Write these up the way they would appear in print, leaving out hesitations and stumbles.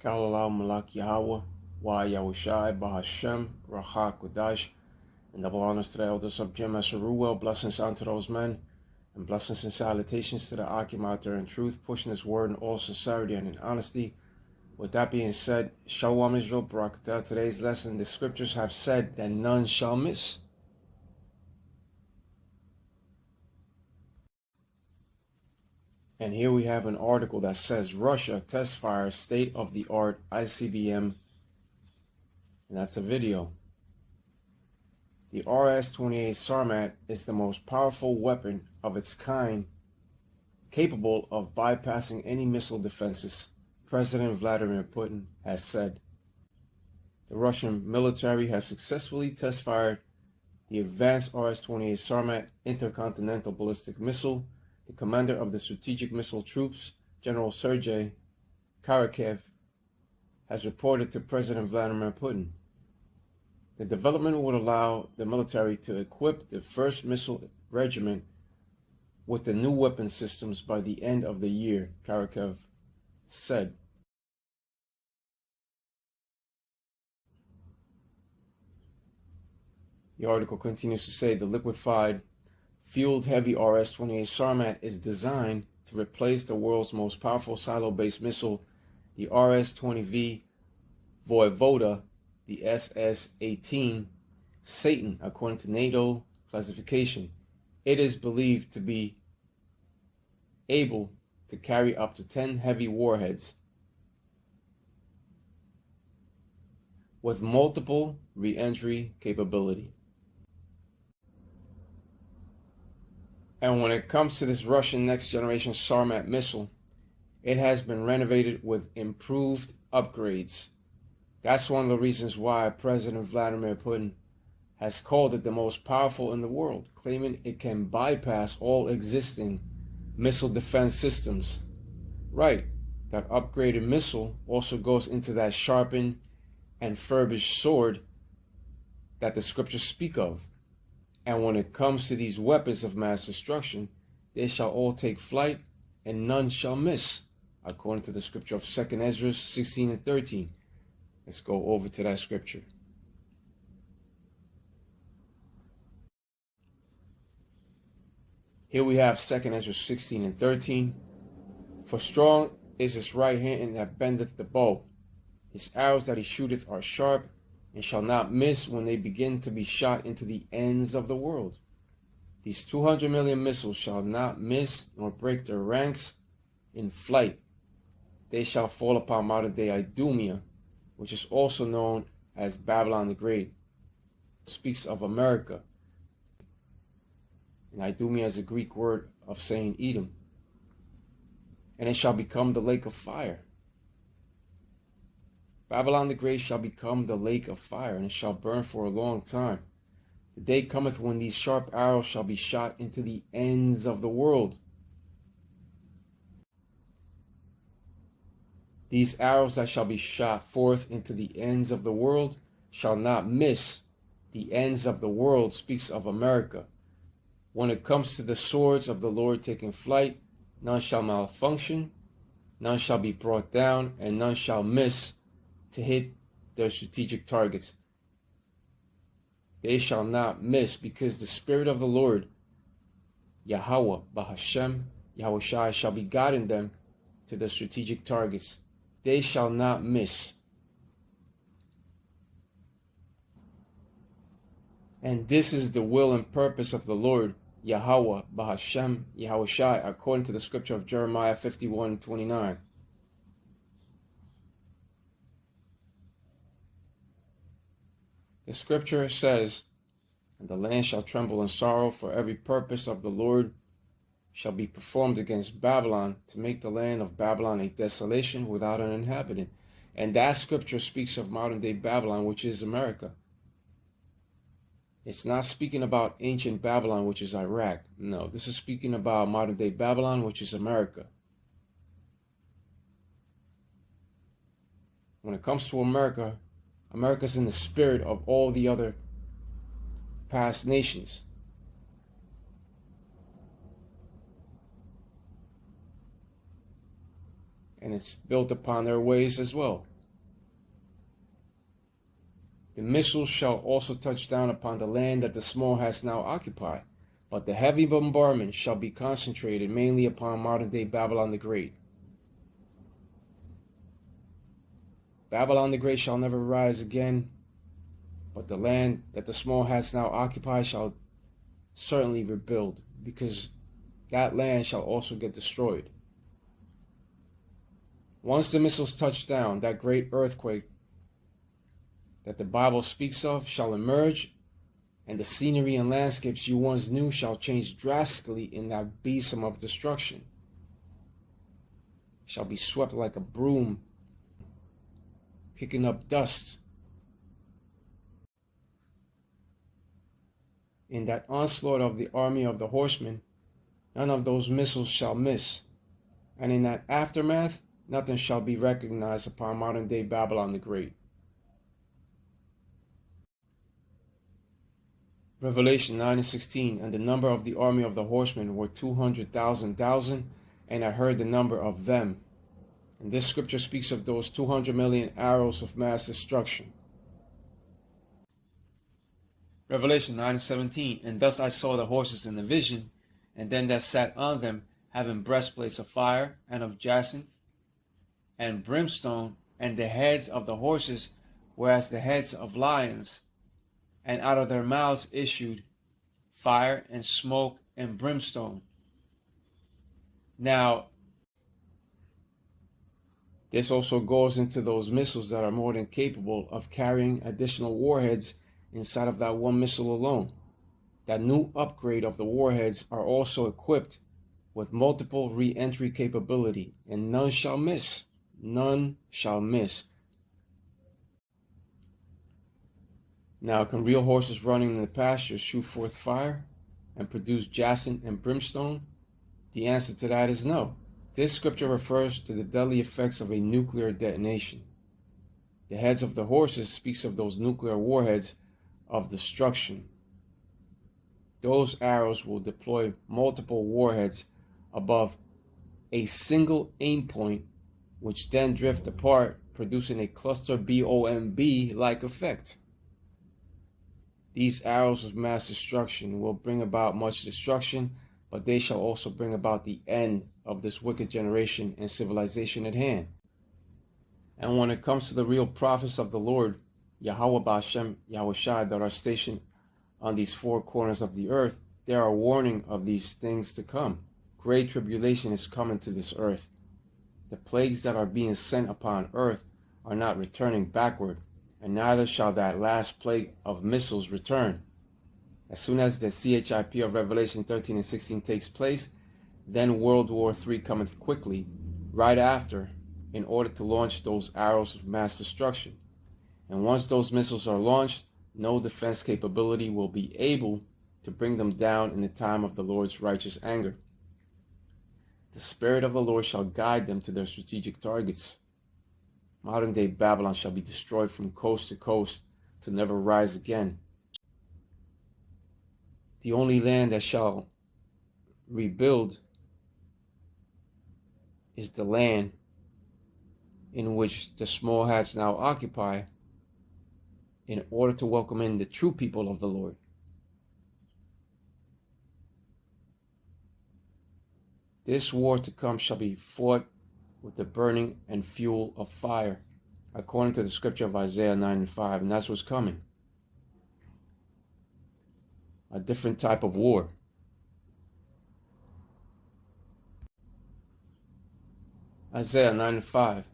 Kalalau Malak Yahweh, Wa Yahushai, Bahashem, Raha Kodash, and double honors to the elders of Jim Asheruel, blessings unto those men, and blessings and salutations to the Akim out there in truth, pushing his word in all sincerity and in honesty. With that being said, Shalom Israel, Barakatah. Today's lesson, the scriptures have said that none shall miss. And here we have an article that says Russia test fire state-of-the-art ICBM, and that's a video. The RS-28 Sarmat is the most powerful weapon of its kind, capable of bypassing any missile defenses, President Vladimir Putin has said. The Russian military has successfully test-fired the advanced RS-28 Sarmat intercontinental ballistic missile. The commander of the Strategic Missile Troops, General Sergei Karakev, has reported to President Vladimir Putin. The development would allow the military to equip the 1st Missile Regiment with the new weapon systems by the end of the year, Karakev said. The article continues to say the liquefied fueled heavy RS-28 Sarmat is designed to replace the world's most powerful silo-based missile, the RS-20V Voyvoda, the SS-18 Satan, according to NATO classification. It is believed to be able to carry up to 10 heavy warheads with multiple re-entry capability. And when it comes to this Russian next-generation Sarmat missile, it has been renovated with improved upgrades. That's one of the reasons why President Vladimir Putin has called it the most powerful in the world, claiming it can bypass all existing missile defense systems. Right, that upgraded missile also goes into that sharpened and furbished sword that the scriptures speak of. And when it comes to these weapons of mass destruction, they shall all take flight, and none shall miss, according to the scripture of 2 Esdras 16 and 13. Let's go over to that scripture. Here we have 2 Esdras 16 and 13. For strong is his right hand that bendeth the bow. His arrows that he shooteth are sharp, and shall not miss when they begin to be shot into the ends of the world. These 200 million missiles shall not miss nor break their ranks in flight. They shall fall upon modern-day Idumea, which is also known as Babylon the Great. It speaks of America. And Idumea is a Greek word of saying Edom. And it shall become the lake of fire. Babylon the Great shall become the lake of fire, and it shall burn for a long time. The day cometh when these sharp arrows shall be shot into the ends of the world. These arrows that shall be shot forth into the ends of the world shall not miss. The ends of the world speaks of America. When it comes to the swords of the Lord taking flight, none shall malfunction, none shall be brought down, and none shall miss to hit their strategic targets. They shall not miss, because the Spirit of the Lord, Yahweh, Bahashem, Yahushai, shall be guiding them to the strategic targets. They shall not miss. And this is the will and purpose of the Lord, Yahweh, Bahashem, Yahushai, according to the scripture of Jeremiah 51:29. The scripture says, and the land shall tremble in sorrow, for every purpose of the Lord shall be performed against Babylon, to make the land of Babylon a desolation without an inhabitant. And that scripture speaks of modern-day Babylon, which is America. It's not speaking about ancient Babylon, which is Iraq. No, this is speaking about modern-day Babylon, which is America. When it comes to America, America's in the spirit of all the other past nations. and it's built upon their ways as well. The missiles shall also touch down upon the land that the small has now occupied, but the heavy bombardment shall be concentrated mainly upon modern-day Babylon the Great. Babylon the Great shall never rise again, but the land that the small has now occupied shall certainly rebuild, because that land shall also get destroyed. Once the missiles touch down, that great earthquake that the Bible speaks of shall emerge, and the scenery and landscapes you once knew shall change drastically in that besom of destruction. Shall be swept like a broom, kicking up dust. In that onslaught of the army of the horsemen, none of those missiles shall miss, and in that aftermath, nothing shall be recognized upon modern-day Babylon the Great. Revelation 9:16, and the number of the army of the horsemen were 200,000, and I heard the number of them. And this scripture speaks of those 200 million arrows of mass destruction. Revelation 9:17, and thus I saw the horses in the vision, and them that sat on them, having breastplates of fire, and of jacinth, and brimstone, and the heads of the horses were as the heads of lions, and out of their mouths issued fire and smoke and brimstone. Now, this also goes into those missiles that are more than capable of carrying additional warheads inside of that one missile alone. That new upgrade of the warheads are also equipped with multiple re-entry capability, and none shall miss. None shall miss. Now, can real horses running in the pastures shoot forth fire and produce jacinth and brimstone? The answer to that is no. This scripture refers to the deadly effects of a nuclear detonation. The heads of the horses speaks of those nuclear warheads of destruction. Those arrows will deploy multiple warheads above a single aim point, which then drift apart, producing a cluster bomb-like effect. These arrows of mass destruction will bring about much destruction, but they shall also bring about the end of this wicked generation and civilization at hand. And when it comes to the real prophets of the Lord, Yahweh Ba'Shem, Yahushua, that are stationed on these four corners of the earth, there are warning of these things to come. Great tribulation is coming to this earth. The plagues that are being sent upon earth are not returning backward, and neither shall that last plague of missiles return. As soon as the CHIP of Revelation 13 and 16 takes place, then World War III cometh quickly, right after, in order to launch those arrows of mass destruction. And once those missiles are launched, no defense capability will be able to bring them down in the time of the Lord's righteous anger. The Spirit of the Lord shall guide them to their strategic targets. Modern-day Babylon shall be destroyed from coast to coast to never rise again. The only land that shall rebuild is the land in which the small hats now occupy, in order to welcome in the true people of the Lord. This war to come shall be fought with the burning and fuel of fire, according to the scripture of Isaiah 9 and 5, and that's what's coming. A different type of war. Isaiah 9 and 5.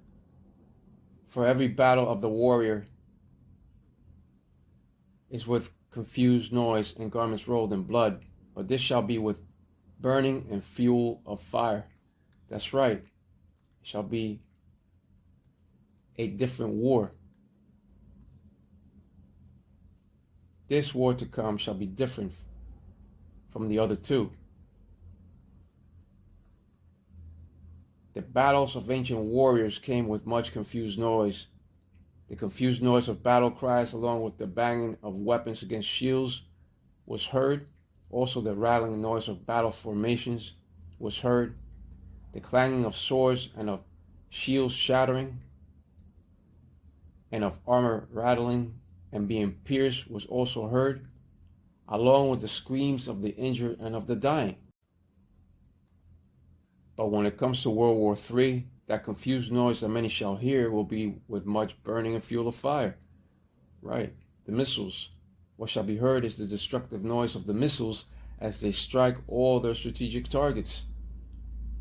For every battle of the warrior is with confused noise and garments rolled in blood, but this shall be with burning and fuel of fire. That's right. It shall be a different war. This war to come shall be different from the other two. The battles of ancient warriors came with much confused noise. The confused noise of battle cries, along with the banging of weapons against shields, was heard. Also the rattling noise of battle formations was heard. The clanging of swords and of shields shattering, and of armor rattling and being pierced was also heard, along with the screams of the injured and of the dying. But when it comes to World War III, that confused noise that many shall hear will be with much burning and fuel of fire. Right, the missiles. What shall be heard is the destructive noise of the missiles as they strike all their strategic targets.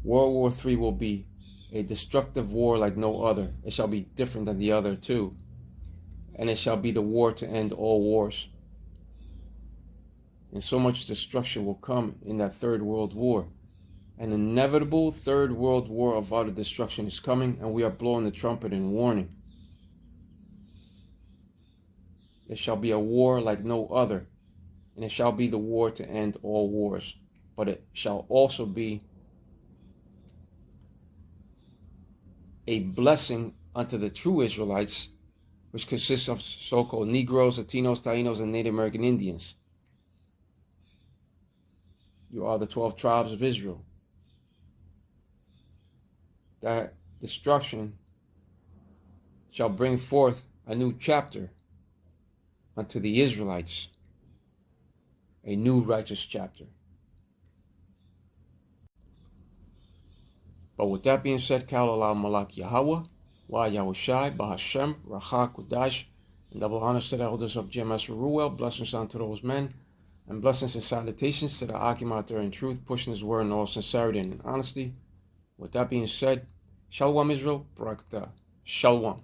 World War III will be a destructive war like no other. It shall be different than the other too. And it shall be the war to end all wars. And so much destruction will come in that Third World War. An inevitable Third World War of utter destruction is coming, and we are blowing the trumpet in warning. It shall be a war like no other, and it shall be the war to end all wars. But it shall also be a blessing unto the true Israelites, which consists of so-called Negroes, Latinos, Tainos, and Native American Indians. You are the 12 tribes of Israel. That destruction shall bring forth a new chapter unto the Israelites, a new righteous chapter. But with that being said, Kal Olam Malak Yahweh, Wa Yahushai, Bahashem, Racha Kudash, and double honors to the elders of GMS Ruel, blessings unto those men, and blessings and salutations to the Akim out there in truth, pushing his word in all sincerity and in honesty. With that being said, Shalom Israel, Barakatah, Shalom.